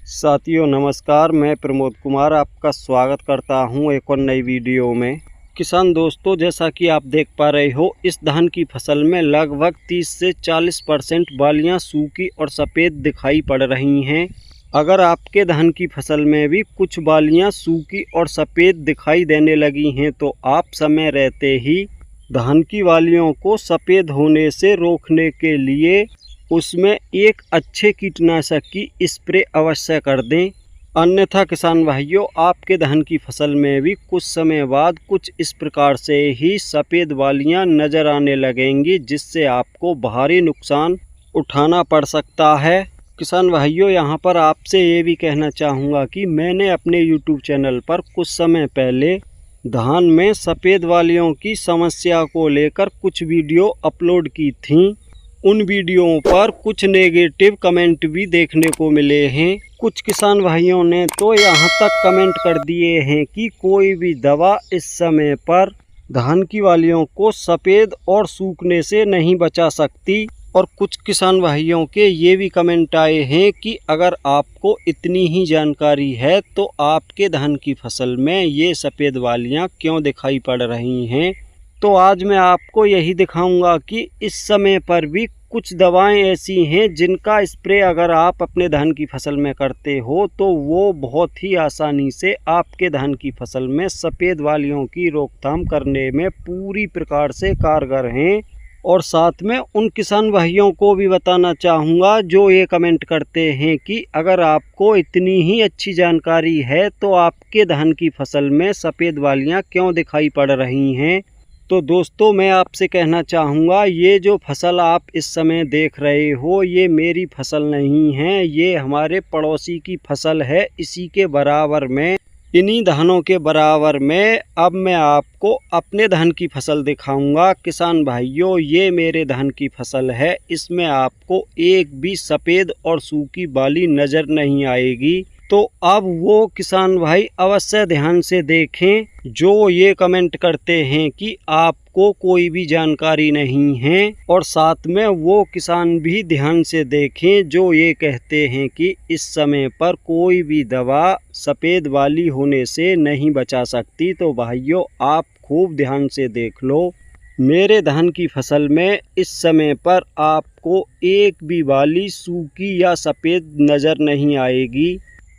साथियों नमस्कार, मैं प्रमोद कुमार आपका स्वागत करता हूं एक और नई वीडियो में। किसान दोस्तों, जैसा कि आप देख पा रहे हो, इस धान की फसल में लगभग 30 से 40% बालियां सूखी और सफ़ेद दिखाई पड़ रही हैं। अगर आपके धान की फसल में भी कुछ बालियां सूखी और सफ़ेद दिखाई देने लगी हैं तो आप समय रहते ही धान की बालियों को सफ़ेद होने से रोकने के लिए उसमें एक अच्छे कीटनाशक की स्प्रे अवश्य कर दें। अन्यथा किसान भाइयों, आपके धान की फसल में भी कुछ समय बाद कुछ इस प्रकार से ही सफ़ेद बालियां नज़र आने लगेंगी, जिससे आपको भारी नुकसान उठाना पड़ सकता है। किसान भाइयों, यहाँ पर आपसे ये भी कहना चाहूँगा कि मैंने अपने YouTube चैनल पर कुछ समय पहले धान में सफ़ेद बालियों की समस्या को लेकर कुछ वीडियो अपलोड की थी। उन वीडियोओं पर कुछ नेगेटिव कमेंट भी देखने को मिले हैं। कुछ किसान भाइयों ने तो यहाँ तक कमेंट कर दिए हैं कि कोई भी दवा इस समय पर धान की बालियों को सफ़ेद और सूखने से नहीं बचा सकती। और कुछ किसान भाइयों के ये भी कमेंट आए हैं कि अगर आपको इतनी ही जानकारी है तो आपके धान की फसल में ये सफ़ेद बालियाँ क्यों दिखाई पड़ रही हैं। तो आज मैं आपको यही दिखाऊंगा कि इस समय पर भी कुछ दवाएं ऐसी हैं जिनका स्प्रे अगर आप अपने धान की फसल में करते हो तो वो बहुत ही आसानी से आपके धान की फसल में सफ़ेद बालियों की रोकथाम करने में पूरी प्रकार से कारगर हैं। और साथ में उन किसान भाइयों को भी बताना चाहूँगा जो ये कमेंट करते हैं कि अगर आपको इतनी ही अच्छी जानकारी है तो आपके धान की फसल में सफ़ेद बालियाँ क्यों दिखाई पड़ रही हैं। तो दोस्तों, मैं आपसे कहना चाहूँगा, ये जो फसल आप इस समय देख रहे हो ये मेरी फसल नहीं है, ये हमारे पड़ोसी की फसल है। इसी के बराबर में, इन्हीं धानों के बराबर में अब मैं आपको अपने धान की फसल दिखाऊंगा। किसान भाइयों, ये मेरे धान की फसल है, इसमें आपको एक भी सफ़ेद और सूखी बाली नज़र नहीं आएगी। तो अब वो किसान भाई अवश्य ध्यान से देखें जो ये कमेंट करते हैं कि आपको कोई भी जानकारी नहीं है, और साथ में वो किसान भी ध्यान से देखें जो ये कहते हैं कि इस समय पर कोई भी दवा सफ़ेद बाली होने से नहीं बचा सकती। तो भाइयों, आप खूब ध्यान से देख लो, मेरे धान की फसल में इस समय पर आपको एक भी बाली सूखी या सफ़ेद नज़र नहीं आएगी।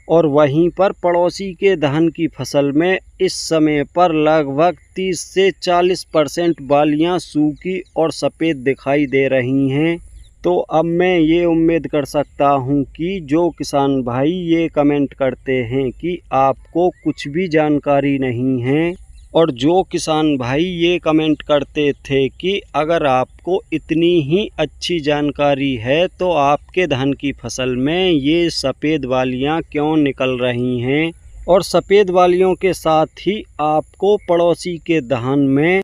और वहीं पर पड़ोसी के धान की फसल में इस समय पर लगभग 30 से 40% बालियां सूखी और सफ़ेद दिखाई दे रही हैं। तो अब मैं ये उम्मीद कर सकता हूं कि जो किसान भाई ये कमेंट करते हैं कि आपको कुछ भी जानकारी नहीं है, और जो किसान भाई ये कमेंट करते थे कि अगर आपको इतनी ही अच्छी जानकारी है तो आपके धान की फसल में ये सफ़ेद बालियाँ क्यों निकल रही हैं। और सफ़ेद बालियों के साथ ही आपको पड़ोसी के धान में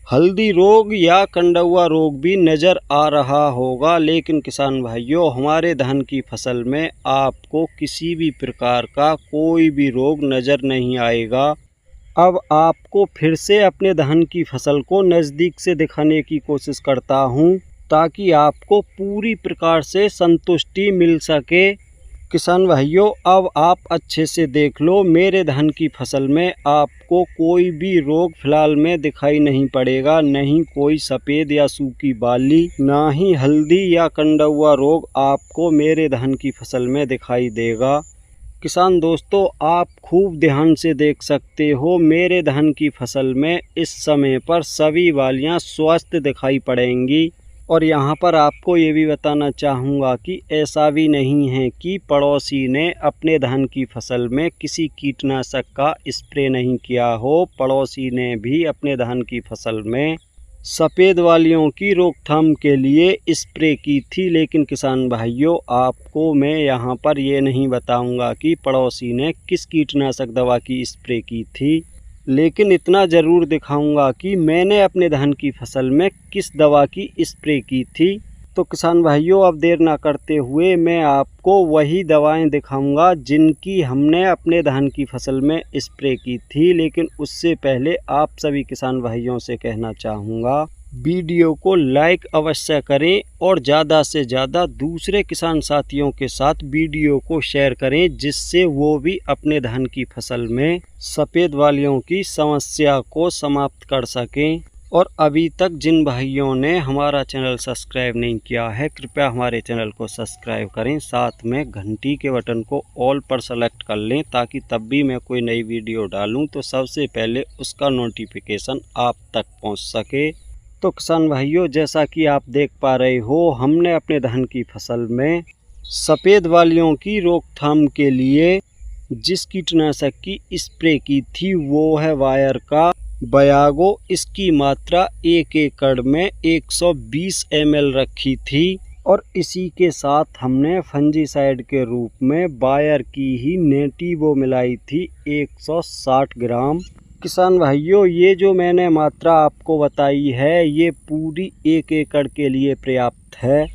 हल्दी रोग या कंडुआ रोग भी नज़र आ रहा होगा। लेकिन किसान भाइयों, हमारे धान की फसल में आपको किसी भी प्रकार का कोई भी रोग नज़र नहीं आएगा। अब आपको फिर से अपने धान की फसल को नज़दीक से दिखाने की कोशिश करता हूं ताकि आपको पूरी प्रकार से संतुष्टि मिल सके। किसान भाइयों, अब आप अच्छे से देख लो, मेरे धान की फसल में आपको कोई भी रोग फिलहाल में दिखाई नहीं पड़ेगा, नहीं कोई सफ़ेद या सूखी बाली, ना ही हल्दी या कंडुआ रोग आपको मेरे धान की फसल में दिखाई देगा। किसान दोस्तों, आप खूब ध्यान से देख सकते हो, मेरे धान की फसल में इस समय पर सभी बालियां स्वस्थ दिखाई पड़ेंगी। और यहाँ पर आपको ये भी बताना चाहूँगा कि ऐसा भी नहीं है कि पड़ोसी ने अपने धान की फसल में किसी कीटनाशक का स्प्रे नहीं किया हो। पड़ोसी ने भी अपने धान की फसल में सफ़ेद बालियों की रोकथाम के लिए स्प्रे की थी। लेकिन किसान भाइयों, आपको मैं यहाँ पर ये नहीं बताऊंगा कि पड़ोसी ने किस कीटनाशक दवा की स्प्रे की थी, लेकिन इतना ज़रूर दिखाऊंगा कि मैंने अपने धान की फसल में किस दवा की स्प्रे की थी। तो किसान भाइयों, अब देर ना करते हुए मैं आपको वही दवाएं दिखाऊंगा जिनकी हमने अपने धान की फसल में स्प्रे की थी। लेकिन उससे पहले आप सभी किसान भाइयों से कहना चाहूँगा वीडियो को लाइक अवश्य करें और ज़्यादा से ज़्यादा दूसरे किसान साथियों के साथ वीडियो को शेयर करें, जिससे वो भी अपने धान की फसल में सफ़ेद वालियों की समस्या को समाप्त कर सकें। और अभी तक जिन भाइयों ने हमारा चैनल सब्सक्राइब नहीं किया है, कृपया हमारे चैनल को सब्सक्राइब करें, साथ में घंटी के बटन को ऑल पर सेलेक्ट कर लें, ताकि तब भी मैं कोई नई वीडियो डालूं तो सबसे पहले उसका नोटिफिकेशन आप तक पहुंच सके। तो किसान भाइयों, जैसा कि आप देख पा रहे हो, हमने अपने धान की फसल में सफ़ेद वालियों की रोकथाम के लिए जिस कीटनाशक की स्प्रे की थी वो है वायर का बयागो। इसकी मात्रा 1 एकड़ में 120 ml रखी थी और इसी के साथ हमने फंजीसाइड के रूप में बायर की ही नेटिवो मिलाई थी 160 ग्राम। किसान भाइयों, ये जो मैंने मात्रा आपको बताई है ये पूरी 1 एकड़ के लिए पर्याप्त है।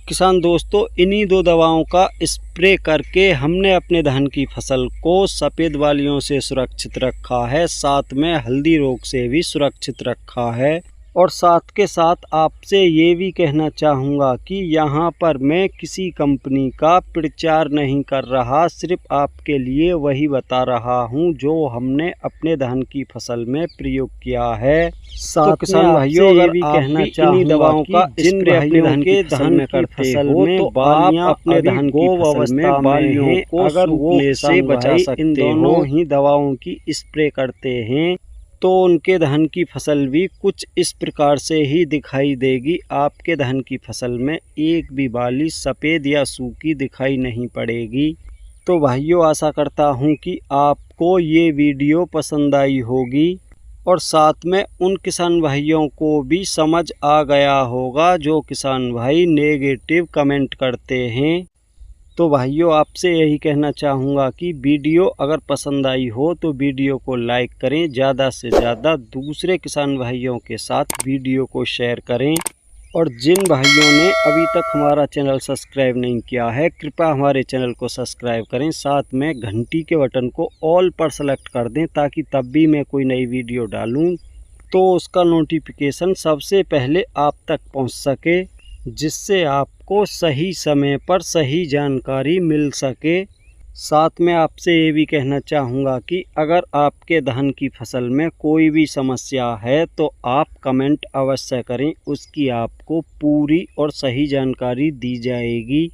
किसान दोस्तों, इन्हीं 2 दवाओं का स्प्रे करके हमने अपने धान की फसल को सफ़ेद वालियों से सुरक्षित रखा है, साथ में हल्दी रोग से भी सुरक्षित रखा है। और साथ के साथ आपसे ये भी कहना चाहूँगा कि यहाँ पर मैं किसी कंपनी का प्रचार नहीं कर रहा, सिर्फ आपके लिए वही बता रहा हूँ जो हमने अपने धान की फसल में प्रयोग किया है। साथ किसान भाइयों, अगर भी कहना चाहिए दवाओं का जिन अपने धान के धान में करते हो तो बालियां अपने धान की फसल में बालियों को अगर वो से बचा सकते, इन दोनों ही दवाओं की स्प्रे करते हैं तो उनके धान की फसल भी कुछ इस प्रकार से ही दिखाई देगी। आपके धान की फसल में एक भी बाली सफ़ेद या सूखी दिखाई नहीं पड़ेगी। तो भाइयों, आशा करता हूँ कि आपको ये वीडियो पसंद आई होगी और साथ में उन किसान भाइयों को भी समझ आ गया होगा जो किसान भाई नेगेटिव कमेंट करते हैं। तो भाइयों, आपसे यही कहना चाहूँगा कि वीडियो अगर पसंद आई हो तो वीडियो को लाइक करें, ज़्यादा से ज़्यादा दूसरे किसान भाइयों के साथ वीडियो को शेयर करें। और जिन भाइयों ने अभी तक हमारा चैनल सब्सक्राइब नहीं किया है, कृपया हमारे चैनल को सब्सक्राइब करें, साथ में घंटी के बटन को ऑल पर सेलेक्ट कर दें, ताकि तब भी मैं कोई नई वीडियो डालूँ तो उसका नोटिफिकेशन सबसे पहले आप तक पहुँच सके, जिससे आपको सही समय पर सही जानकारी मिल सके। साथ में आपसे ये भी कहना चाहूँगा कि अगर आपके धान की फसल में कोई भी समस्या है तो आप कमेंट अवश्य करें, उसकी आपको पूरी और सही जानकारी दी जाएगी।